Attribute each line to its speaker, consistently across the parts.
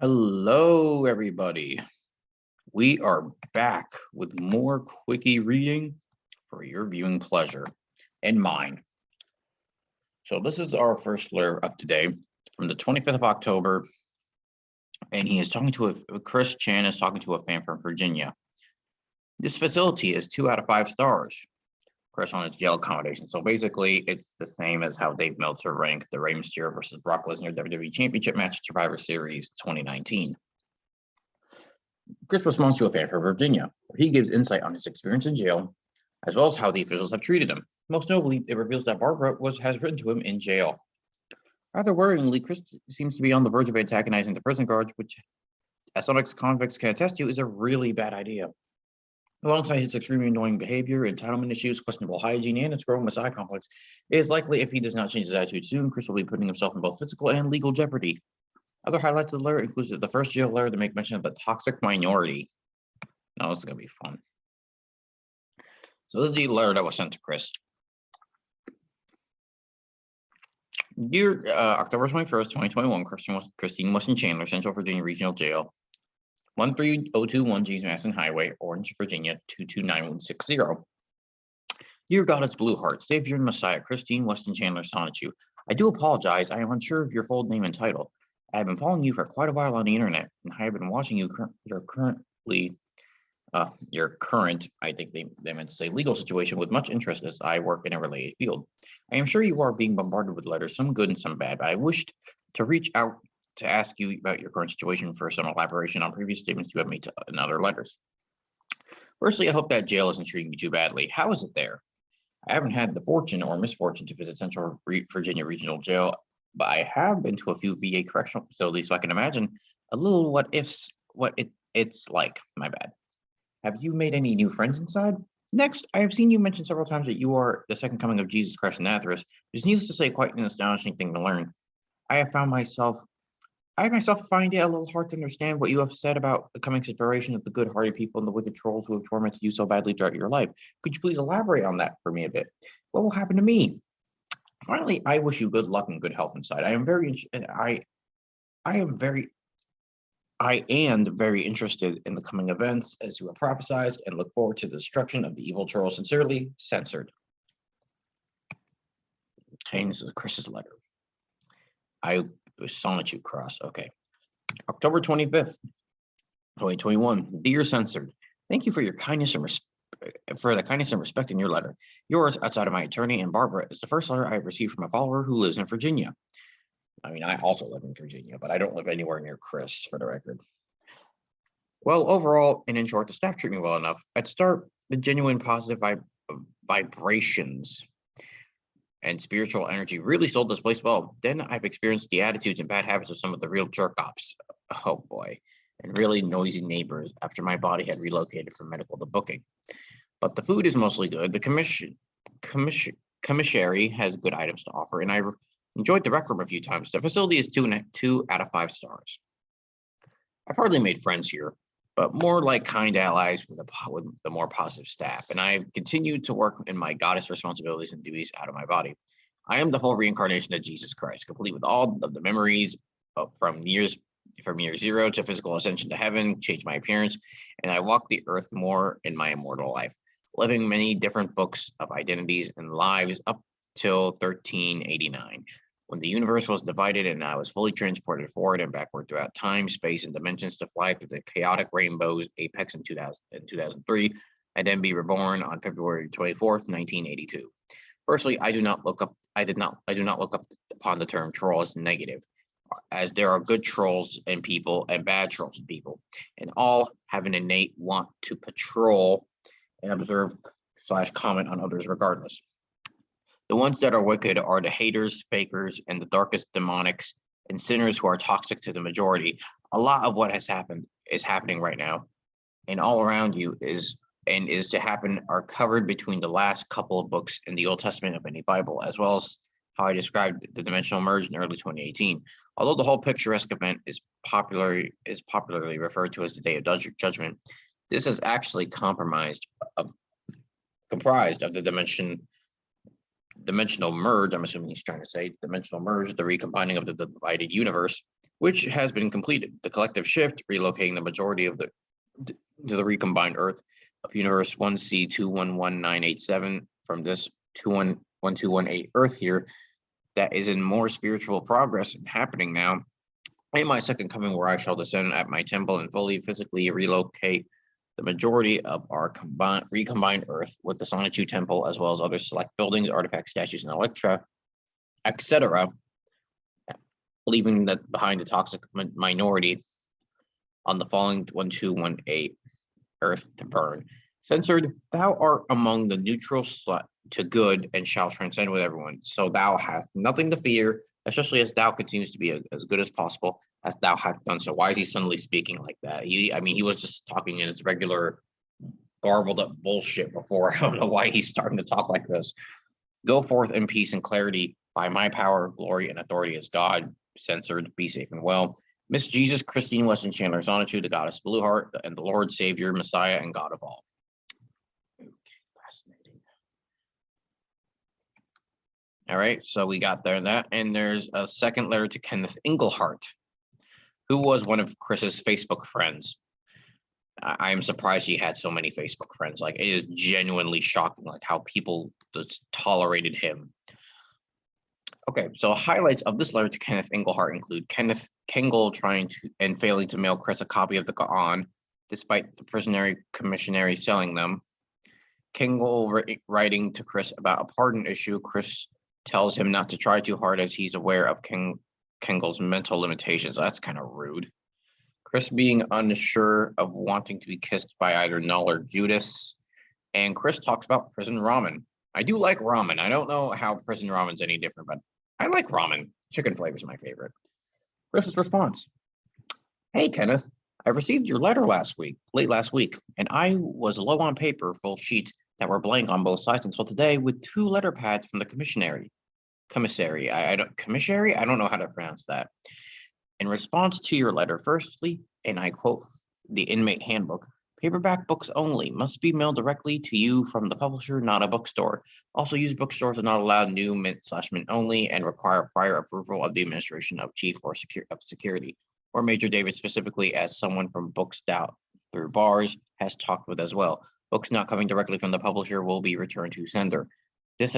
Speaker 1: Hello, everybody. We are back with more quickie reading for your viewing pleasure and mine. So this is our first letter of today from the 25th of October, and he is talking to Chris Chan is talking to a fan from Virginia. This facility is 2 out of 5 stars. Chris on his jail accommodation. So basically, it's the same as how Dave Meltzer ranked the Rey Mysterio versus Brock Lesnar WWE Championship match at Survivor Series 2019. Chris responds to a fan from Virginia, where he gives insight on his experience in jail, as well as how the officials have treated him. Most notably, it reveals that Barbara has written to him in jail. Rather worryingly, Chris seems to be on the verge of antagonizing the prison guards, which, as some ex-convicts can attest to, is a really bad idea. Alongside his extremely annoying behavior, entitlement issues, questionable hygiene, and its growing Messiah complex, it is likely if he does not change his attitude soon, Chris will be putting himself in both physical and legal jeopardy. Other highlights of the letter includes the first jail letter to make mention of the toxic minority. Now this is going to be fun. So this is the letter that was sent to Chris. Dear October 21st, 2021, Christine Weston Chandler, Central Virginia Regional Jail, 13021 James Madison Highway, Orange, Virginia, 229160. Dear Goddess Blue Heart, Savior and Messiah, Christine Weston Chandler Sonichu, I do apologize. I am unsure of your full name and title. I have been following you for quite a while on the internet, and I have been watching your current, I think they meant to say legal situation with much interest as I work in a related field. I am sure you are being bombarded with letters, some good and some bad, but I wished to reach out to ask you about your current situation for some elaboration on previous statements you have made in other letters. Firstly, I hope that jail isn't treating you too badly. How is it there? I haven't had the fortune or misfortune to visit Central Virginia Regional Jail, but I have been to a few VA correctional facilities, so I can imagine a little it's like. My bad. Have you made any new friends inside? Next, I have seen you mention several times that you are the second coming of Jesus Christ of Nazareth, which is needless to say quite an astonishing thing to learn. I myself find it a little hard to understand what you have said about the coming separation of the good-hearted people and the wicked trolls who have tormented you so badly throughout your life. Could you please elaborate on that for me a bit? What will happen to me? Finally, I wish you good luck and good health inside. I am very interested in the coming events as you have prophesied and look forward to the destruction of the evil trolls. Sincerely, censored. Okay, this is Chris's letter. It was Sonichu cross. Okay. October 25th, 2021. Dear censored, thank you for your kindness and respect in your letter. Yours, outside of my attorney and Barbara, is the first letter I have received from a follower who lives in Virginia. I mean, I also live in Virginia, but I don't live anywhere near Chris, for the record. Well, overall, and in short, the staff treat me well enough. At start, the genuine positive vibrations and spiritual energy really sold this place well. Then I've experienced the attitudes and bad habits of some of the real jerk-ops. Oh boy. And really noisy neighbors after my body had relocated from medical to booking. But the food is mostly good. The commissary has good items to offer, and I enjoyed the rec room a few times. The facility is 2 out of 5 stars. I've hardly made friends here, but more like kind allies with the more positive staff. And I've continued to work in my goddess responsibilities and duties out of my body. I am the full reincarnation of Jesus Christ, complete with all of the memories from year 0 to physical ascension to heaven, changed my appearance, and I walk the earth more in my immortal life, living many different books of identities and lives up till 1389. When the universe was divided and I was fully transported forward and backward throughout time, space, and dimensions to fly through the chaotic rainbow's apex in 2003, and then be reborn on February 24th, 1982. Personally, I do not look up upon the term troll as negative, as there are good trolls and people and bad trolls and people, and all have an innate want to patrol and observe / comment on others regardless. The ones that are wicked are the haters, fakers, and the darkest demonics and sinners who are toxic to the majority. A lot of what has happened is happening right now, and all around you is to happen are covered between the last couple of books in the Old Testament of any Bible, as well as how I described the dimensional merge in early 2018. Although the whole picturesque event is popularly referred to as the Day of Judgment, this is actually comprised of the dimensional merge. I'm assuming he's trying to say dimensional merge, the recombining of the divided universe, which has been completed. The collective shift, relocating the majority of the to the recombined Earth of universe 1C211987 from this 211218 Earth here, that is in more spiritual progress and happening now. In my second coming, where I shall descend at my temple and fully physically relocate the majority of our recombined Earth with the Sonichu temple, as well as other select buildings, artifacts, statues, and etc., leaving behind the toxic minority on the falling 1218 Earth to burn. Censored, thou art among the neutral to good and shall transcend with everyone. So thou hast nothing to fear, especially as thou continues to be as good as possible as thou hast done. So why is he suddenly speaking like that? He was just talking in his regular garbled up bullshit before. I don't know why he's starting to talk like this. Go forth in peace and clarity by my power, glory, and authority as God. Censored, be safe and well. Miss Jesus, Christine Weston Chandler Sonichu, the goddess Blueheart, and the Lord, Savior, Messiah, and God of all. Okay, fascinating. All right, so we got there that, and there's a second letter to Kenneth Englehart, who was one of Chris's Facebook friends. I am surprised he had so many Facebook friends. Like, it is genuinely shocking, like how people just tolerated him. Okay, so highlights of this letter to Kenneth Englehart include Kenneth Kengel trying to and failing to mail Chris a copy of the Quran, despite the commissionary selling them. Kengel writing to Chris about a pardon issue. Chris tells him not to try too hard as he's aware of Kengel's mental limitations. That's kind of rude. Chris being unsure of wanting to be kissed by either Null or Judas. And Chris talks about prison ramen. I do like ramen. I don't know how prison ramen's any different, but I like ramen. Chicken flavor is my favorite. Chris's response. Hey, Kenneth, I received your letter late last week, and I was low on paper, full sheets that were blank on both sides until today with 2 letter pads from the commissary. I don't know how to pronounce that. In response to your letter, firstly, and I quote the inmate handbook, paperback books only must be mailed directly to you from the publisher, not a bookstore. Also, used bookstores are not allowed new mint/mint only and require prior approval of the administration of chief or security, or Major David specifically, as someone from Books Out Through Bars has talked with as well. Books not coming directly from the publisher will be returned to sender. This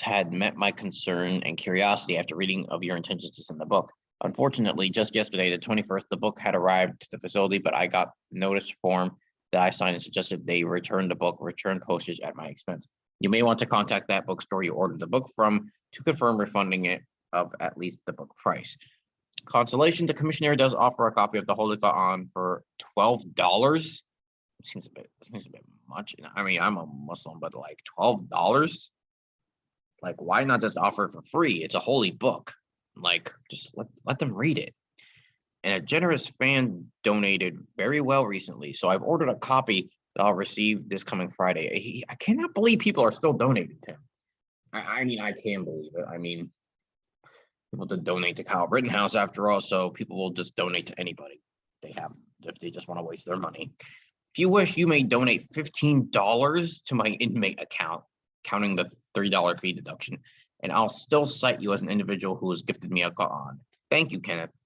Speaker 1: had met my concern and curiosity after reading of your intentions to send the book. Unfortunately, just yesterday, the 21st, the book had arrived to the facility, but I got the notice form that I signed and suggested they return the book, return postage at my expense. You may want to contact that bookstore you ordered the book from to confirm refunding it of at least the book price. Consolation, the commissioner does offer a copy of the Holy Quran for $12. Seems a bit much. I mean, I'm a Muslim, but like $12? Like, why not just offer it for free? It's a holy book. Like, just let them read it. And a generous fan donated very well recently, so I've ordered a copy that I'll receive this coming Friday. I cannot believe people are still donating to him. I mean, I can believe it. I mean, people did donate to Kyle Rittenhouse after all, so people will just donate to anybody if they just want to waste their money. If you wish, you may donate $15 to my inmate account, counting the $3 fee deduction, and I'll still cite you as an individual who has gifted me a Quran. Thank you, Kenneth.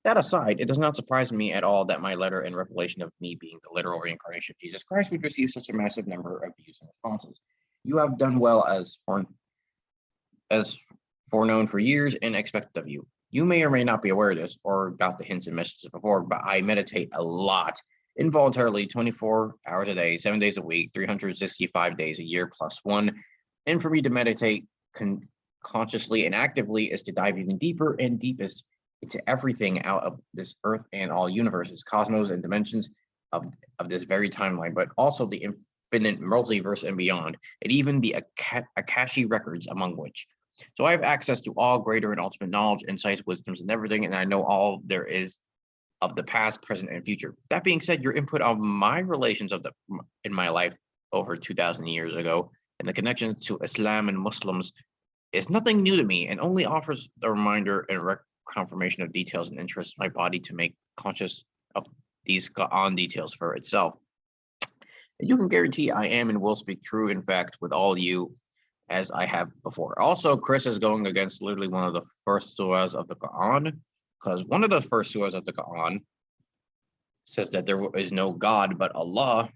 Speaker 1: That aside, it does not surprise me at all that my letter in revelation of me being the literal reincarnation of Jesus Christ would receive such a massive number of views and responses. You have done well as foreknown for years and expected of you. You may or may not be aware of this or got the hints and messages before, but I meditate a lot, involuntarily, 24 hours a day, 7 days a week, 365 days a year plus one. And for me to meditate consciously and actively is to dive even deeper and deepest into everything out of this earth and all universes, cosmos, and dimensions of this very timeline, but also the infinite multiverse and beyond, and even the Akashic records among which. So I have access to all greater and ultimate knowledge, insights, wisdoms, and everything, and I know all there is of the past, present, and future. That being said, your input on my relations in my life over 2,000 years ago and the connection to Islam and Muslims is nothing new to me and only offers a reminder and confirmation of details and interests my body to make conscious of these Quran details for itself. And you can guarantee I am and will speak true, in fact, with all you as I have before. Also, Chris is going against literally one of the first surahs of the Quran, because one of the first surahs of the Quran says that there is no God but Allah,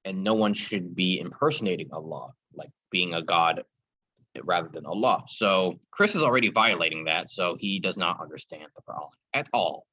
Speaker 1: and no one should be impersonating Allah, like being a God rather than Allah. So Chris is already violating that, so he does not understand the Quran at all.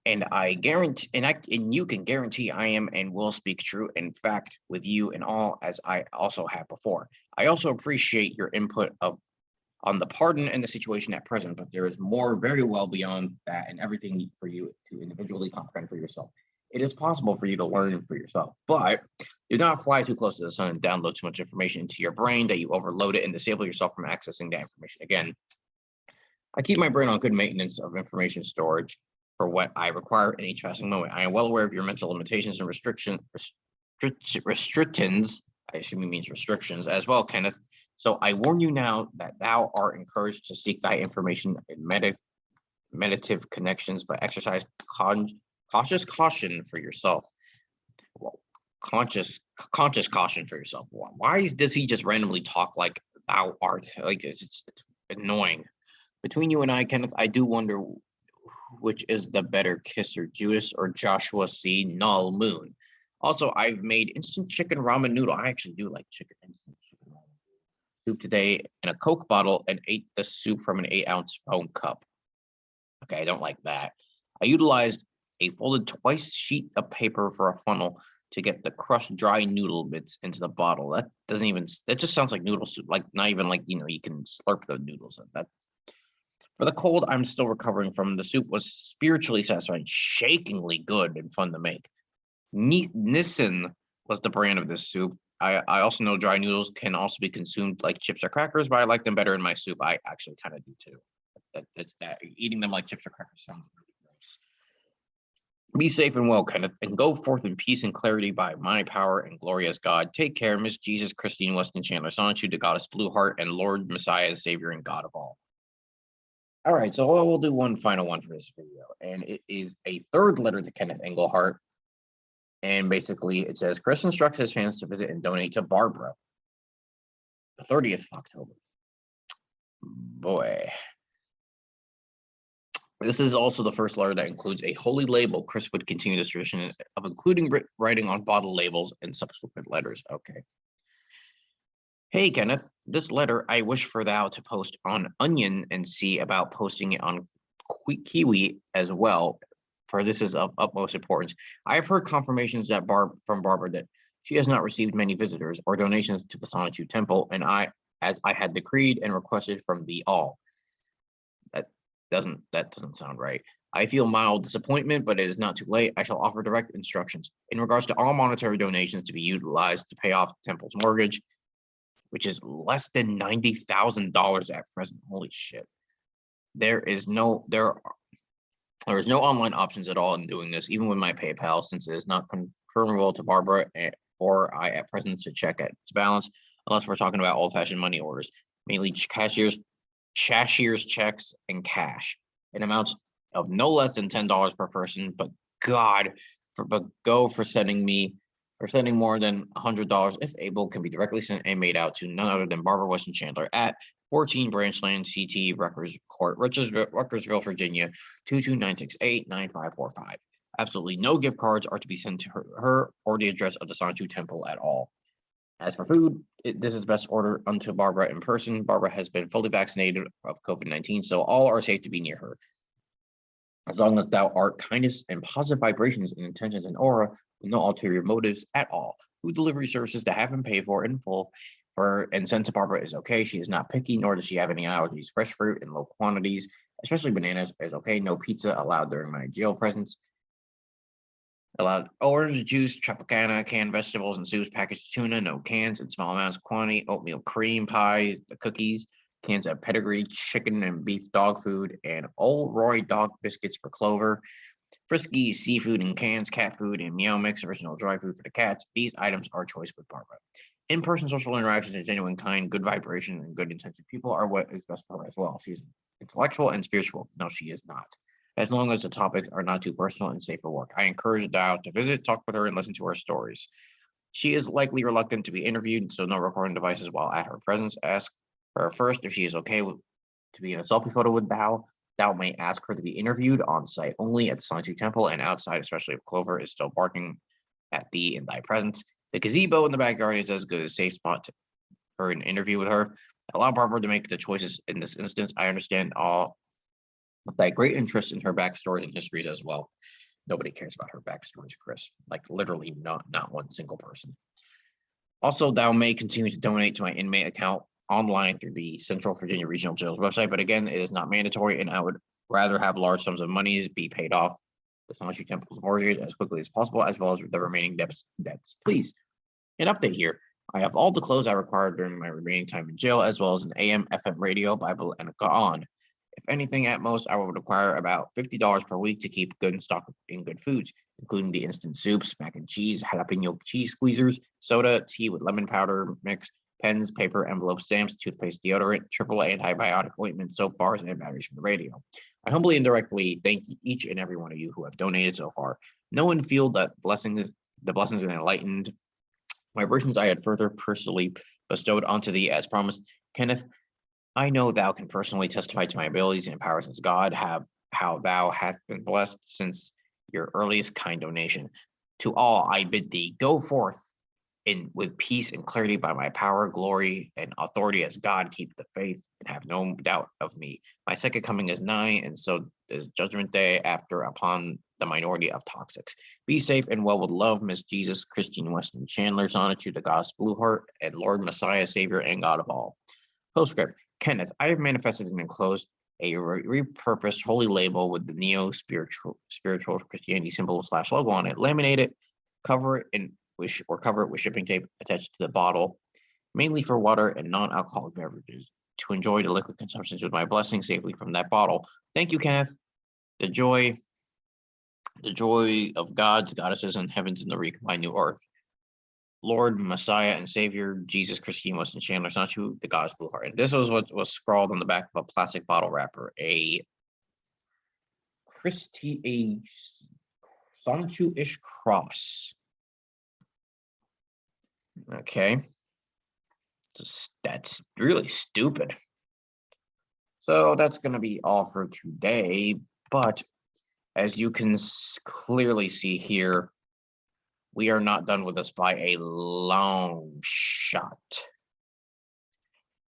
Speaker 1: And I guarantee, and you can guarantee I am and will speak true, in fact, with you and all, as I also have before. I also appreciate your input on the pardon and the situation at present, but there is more very well beyond that and everything for you to individually comprehend for yourself. It is possible for you to learn for yourself, but do not fly too close to the sun and download too much information into your brain that you overload it and disable yourself from accessing that information. Again, I keep my brain on good maintenance of information storage for what I require in each passing moment. I am well aware of your mental limitations and restrictions, I assume he means restrictions as well, Kenneth. So I warn you now that thou art encouraged to seek thy information in meditative connections, but exercise cautious caution for yourself. Well, conscious caution for yourself. Why does he just randomly talk like thou art? Like it's annoying. Between you and I, Kenneth, I do wonder which is the better kisser, Judas or Joshua C. Null Moon. Also, I've made instant chicken ramen noodle. I actually do like instant chicken ramen soup today in a Coke bottle and ate the soup from an 8-ounce foam cup. Okay, I don't like that. I utilized a folded twice sheet of paper for a funnel to get the crushed dry noodle bits into the bottle. That just sounds like noodle soup, like not even like, you can slurp the noodles. For the cold, I'm still recovering from. The soup was spiritually satisfying, shakingly good and fun to make. Nissan was the brand of this soup. I also know dry noodles can also be consumed like chips or crackers, but I like them better in my soup. I actually kind of do too. Eating them like chips or crackers sounds really gross. Be safe and well, Kenneth, and go forth in peace and clarity by my power and glory as God. Take care, Miss Jesus, Christine, Weston, Chandler, Sonichu, the Goddess, Blueheart, and Lord, Messiah, Savior, and God of all. All right, so we'll do one final one for this video, and it is a third letter to Kenneth Engelhart. And basically, it says, Chris instructs his fans to visit and donate to Barbara. The 30th of October. Boy. This is also the first letter that includes a holy label. Chris would continue this tradition of including writing on bottle labels and subsequent letters. Okay. Hey, Kenneth, this letter I wish for thou to post on Onion and see about posting it on Kiwi as well, for this is of utmost importance. I have heard confirmations that from Barbara that she has not received many visitors or donations to the Sonichu temple, and as I had decreed and requested from thee all. That doesn't sound right. I feel mild disappointment, but it is not too late. I shall offer direct instructions in regards to all monetary donations to be utilized to pay off the temple's mortgage, which is less than $90,000 at present. Holy shit. There is no online options at all in doing this, even with my PayPal, since it is not confirmable to Barbara or I at present to check at its balance, unless we're talking about old-fashioned money orders, mainly cashier's checks and cash in amounts of no less than $10 per person. But for sending more than $100, if able, can be directly sent and made out to none other than Barbara Weston Chandler at 14 Branchland, CT, Rutgers Court, Rutgersville, Virginia, 22968-9545. Absolutely no gift cards are to be sent to her or the address of the Sonichu Temple at all. As for food, this is best ordered unto Barbara in person. Barbara has been fully vaccinated of COVID-19, so all are safe to be near her. As long as thou art kindness and positive vibrations and intentions and aura, with no ulterior motives at all. Food delivery services that have been paid for in full and sent to Barbara is okay. She is not picky, nor does she have any allergies. Fresh fruit in low quantities, especially bananas, is okay. No pizza allowed during my jail presence. Allowed orange juice, Tropicana, canned vegetables and soups, packaged tuna, no cans in small amounts, quantity, oatmeal cream pie, the cookies, cans of pedigree, chicken and beef dog food, and Old Roy dog biscuits for Clover. Frisky seafood in cans, cat food, and meow mix, original dry food for the cats. These items are choice with Barbara. In-person social interactions are genuine kind, good vibration, and good intensive people are what is best for her as well. She's intellectual and spiritual. No, she is not. As long as the topics are not too personal and safe for work. I encourage Dow to visit, talk with her, and listen to her stories. She is likely reluctant to be interviewed, so no recording devices while at her presence. Ask her first if she is okay to be in a selfie photo with Thou, Thou may ask her to be interviewed on site only at the Sonichu temple and outside, especially if Clover is still barking at thee in thy presence. The gazebo in the backyard is as good as a safe spot for an interview with her. Allow Barbara to make the choices in this instance. I understand all of thy great interest in her backstories and histories as well. Nobody cares about her backstories, Chris. Like literally not one single person. Also, Thou may continue to donate to my inmate account online through the Central Virginia Regional Jail's website, but again, it is not mandatory, and I would rather have large sums of monies be paid off the Sonichu Temple's mortgage as quickly as possible, as well as the remaining debts. Please, an update here. I have all the clothes I required during my remaining time in jail, as well as an AM, FM radio, Bible, and a Quran. If anything, at most, I would require about $50 per week to keep good in stock in good foods, including the instant soups, mac and cheese, jalapeno cheese squeezers, soda, tea with lemon powder mix, pens, paper, envelope stamps, toothpaste, deodorant, triple antibiotic ointment, soap bars, and batteries from the radio. I humbly and directly thank each and every one of you who have donated so far. Know and feel that the blessings and enlightened vibrations I had further personally bestowed onto thee as promised. Kenneth, I know thou can personally testify to my abilities and powers as God, how thou hast been blessed since your earliest kind donation. To all I bid thee, go forth with peace and clarity by my power, glory, and authority as God. Keep the faith and have no doubt of me. My second coming is nigh, and so is judgment day after upon the minority of toxics. Be safe and well with love, Miss Jesus, Christine Weston Chandler, Sonichu, the Goddess Blueheart, and Lord Messiah, Savior, and God of all. Postscript. Kenneth, I have manifested and enclosed a repurposed holy label with the neo-spiritual Christianity symbol / logo on it. Laminate it, cover it with shipping tape attached to the bottle, mainly for water and non-alcoholic beverages, to enjoy the liquid consumptions with my blessing safely from that bottle. Thank you, Kenneth. The joy of gods, goddesses, and heavens in the recombined new earth. Lord, Messiah, and Savior, Jesus, Christine Weston Chandler, Sonichu, the Goddess Blueheart. And this was what was scrawled on the back of a plastic bottle wrapper. A Sonichu-ish cross. Okay. That's really stupid. So that's going to be all for today. But as you can clearly see here, we are not done with this by a long shot.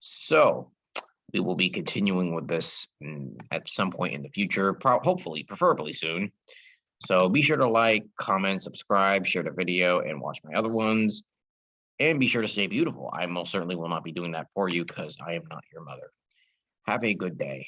Speaker 1: So we will be continuing with this at some point in the future, hopefully, preferably soon. So be sure to like, comment, subscribe, share the video, and watch my other ones. And be sure to stay beautiful. I most certainly will not be doing that for you because I am not your mother. Have a good day.